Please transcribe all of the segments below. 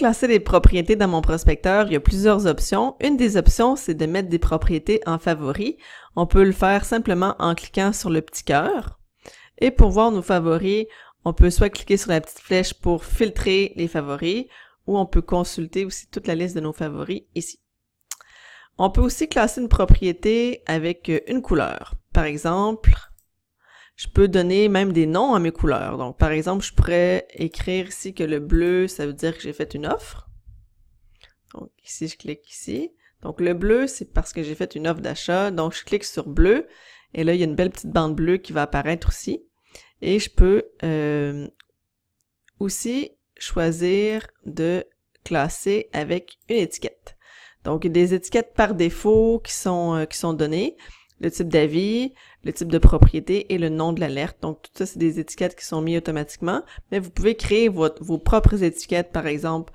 classer les propriétés dans mon prospecteur, il y a plusieurs options. Une des options, c'est de mettre des propriétés en favoris. On peut le faire simplement en cliquant sur le petit cœur. Et pour voir nos favoris, on peut soit cliquer sur la petite flèche pour filtrer les favoris, ou on peut consulter aussi toute la liste de nos favoris ici. On peut aussi classer une propriété avec une couleur. Par exemple, je peux donner même des noms à mes couleurs. Donc, par exemple, je pourrais écrire ici que le bleu, ça veut dire que j'ai fait une offre. Donc, ici, je clique ici. Donc, le bleu, c'est parce que j'ai fait une offre d'achat. Donc, je clique sur bleu. Et là, il y a une belle petite bande bleue qui va apparaître aussi. Et je peux aussi choisir de classer avec une étiquette. Donc, il y a des étiquettes par défaut qui sont données. Le type d'avis, le type de propriété et le nom de l'alerte. Donc, tout ça, c'est des étiquettes qui sont mises automatiquement. Mais vous pouvez créer vos propres étiquettes, par exemple,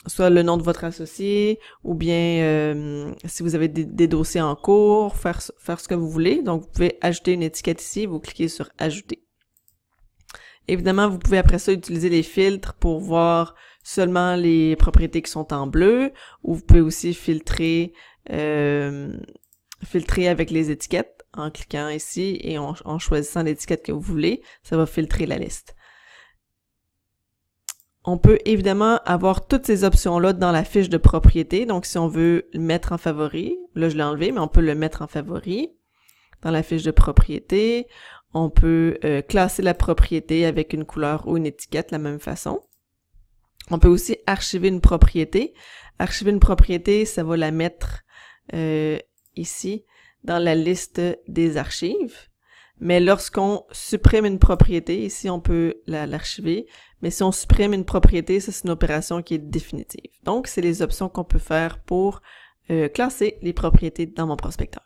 soit le nom de votre associé, ou bien si vous avez des dossiers en cours, faire ce que vous voulez. Donc, vous pouvez ajouter une étiquette ici, vous cliquez sur « Ajouter ». Évidemment, vous pouvez après ça utiliser les filtres pour voir seulement les propriétés qui sont en bleu, ou vous pouvez aussi filtrer avec les étiquettes en cliquant ici et en choisissant l'étiquette que vous voulez. Ça va filtrer la liste. On peut évidemment avoir toutes ces options-là dans la fiche de propriété. Donc, si on veut le mettre en favori, là je l'ai enlevé, mais on peut le mettre en favori dans la fiche de propriété. On peut classer la propriété avec une couleur ou une étiquette de la même façon. On peut aussi archiver une propriété. Archiver une propriété, ça va la mettre ici dans la liste des archives. Mais lorsqu'on supprime une propriété, ici on peut l'archiver, mais si on supprime une propriété, ça c'est une opération qui est définitive. Donc, c'est les options qu'on peut faire pour classer les propriétés dans mon prospecteur.